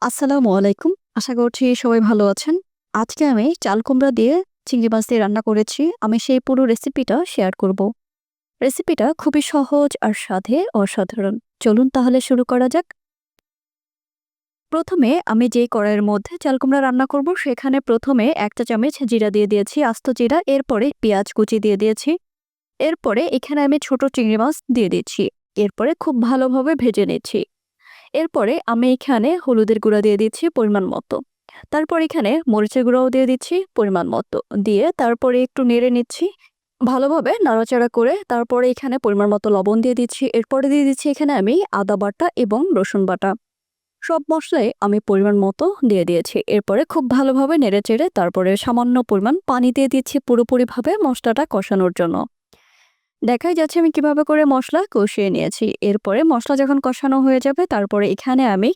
আসসালামু আলাইকুম। আশা করছি সবাই ভালো আছেন। আজকে আমি চাল কুমড়া দিয়ে চিংড়ি মাছ দিয়ে রান্না করেছি। আমি সেই পুরো রেসিপিটা শেয়ার করব। রেসিপিটা খুবই সহজ আর স্বাদে অসাধারণ। চলুন তাহলে শুরু করা যাক। প্রথমে আমি যেই কড়াইয়ের মধ্যে চাল কুমড়া রান্না করব সেখানে প্রথমে ১ চা চামচ জিরা দিয়ে দিয়েছি, আস্ত জিরা। এরপরে পেঁয়াজ কুচি দিয়ে দিয়েছি। এরপরে এখানে আমি ছোট চিংড়ি মাছ দিয়ে দিচ্ছি। এরপরে খুব ভালোভাবে ভেজে নিচ্ছি। এরপরে আমি এখানে হলুদের গুঁড়া দিয়ে দিচ্ছি পরিমাণ মতো। তারপর এখানে মরিচের গুঁড়াও দিয়ে দিচ্ছি পরিমাণ মতো। দিয়ে তারপরে একটু নেড়ে নিচ্ছি। ভালোভাবে নাড়াচাড়া করে তারপরে এখানে পরিমাণ মতো লবণ দিয়ে দিচ্ছি। এরপরে দিয়ে দিচ্ছি এখানে আমি আদা বাটা এবং রসুন বাটা। সব মশলাই আমি পরিমাণ মতো দিয়ে দিয়েছি। এরপরে খুব ভালোভাবে নেড়েচেড়ে তারপরে সামান্য পরিমাণ পানি দিয়ে দিচ্ছি পুরোপুরিভাবে মশলাটা কষানোর জন্য। দেখাই যাচ্ছে আমি কিভাবে করে মশলা কষিয়ে নিয়েছি। এরপরে মশলা যখন কষানো হয়ে যাবে তারপরে এখানে আমি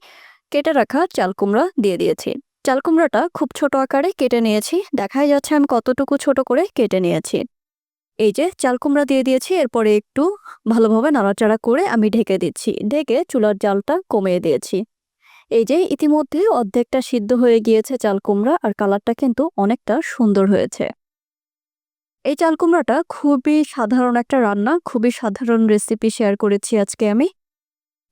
কেটে রাখা চাল কুমড়া দিয়ে দিয়েছি। চাল কুমড়াটা খুব ছোট আকারে কেটে নিয়েছি। দেখাই যাচ্ছে আমি কতটুকু ছোট করে কেটে নিয়েছি। এই যে চাল কুমড়া দিয়ে দিয়েছি। এরপরে একটু ভালোভাবে নাড়াচাড়া করে আমি ঢেকে দিচ্ছি। ঢেকে চুলার জালটা কমিয়ে দিয়েছি। এই যে ইতিমধ্যে অর্ধেকটা সিদ্ধ হয়ে গিয়েছে চাল কুমড়া, আর কালারটা কিন্তু অনেকটা সুন্দর হয়েছে। এই চাল কুমড়াটা খুবই সাধারণ একটা রান্না, খুবই সাধারণ রেসিপি শেয়ার করেছি আজকে আমি।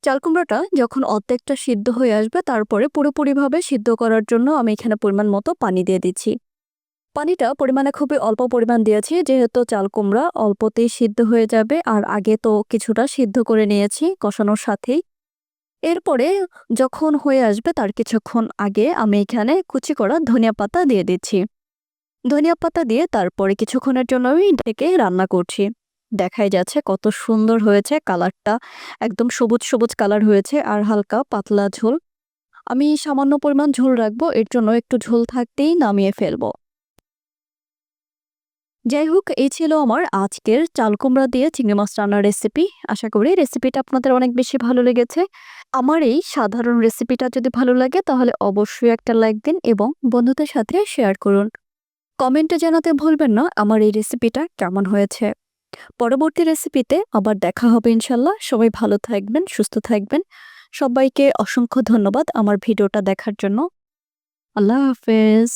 চাল কুমড়াটা যখন অর্ধেকটা সিদ্ধ হয়ে আসবে তারপরে পুরোপুরিভাবে সিদ্ধ করার জন্য আমি এখানে পরিমাণ মতো পানি দিয়ে দিচ্ছি। পানিটা পরিমাণে খুবই অল্প পরিমাণ দিয়েছি, যেহেতু চাল কুমড়া অল্পতেই সিদ্ধ হয়ে যাবে, আর আগে তো কিছুটা সিদ্ধ করে নিয়েছি কষানোর সাথেই। এরপরে যখন হয়ে আসবে তার কিছুক্ষণ আগে আমি এখানে কুচি করা ধনিয়া পাতা দিয়ে দিচ্ছি। ধনিয়া পাতা দিয়ে তারপরে কিছুক্ষণের জন্য আমি ঢেকে রান্না করছি। দেখাই যাচ্ছে কত সুন্দর হয়েছে কালারটা। একদম সবুজ সবুজ কালার হয়েছে আর হালকা পাতলা ঝোল। আমি সামান্য পরিমাণ ঝোল রাখবো, এর জন্য একটু ঝোল থাকতেই নামিয়ে ফেলবো। যাই হোক, এই ছিল আমার আজকের চাল কুমড়া দিয়ে চিংড়ি মাছ রান্নার রেসিপি। আশা করি রেসিপিটা আপনাদের অনেক বেশি ভালো লেগেছে। আমার এই সাধারণ রেসিপিটা যদি ভালো লাগে তাহলে অবশ্যই একটা লাইক দিন এবং বন্ধুদের সাথে শেয়ার করুন। কমেন্টে জানাতে ভুলবেন না আমার এই রেসিপিটা কেমন হয়েছে। পরবর্তী রেসিপিতে আবার দেখা হবে ইনশাল্লাহ। সবাই ভালো থাকবেন, সুস্থ থাকবেন। সবাইকে অসংখ্য ধন্যবাদ আমার ভিডিওটা দেখার জন্য। আল্লাহ হাফেজ।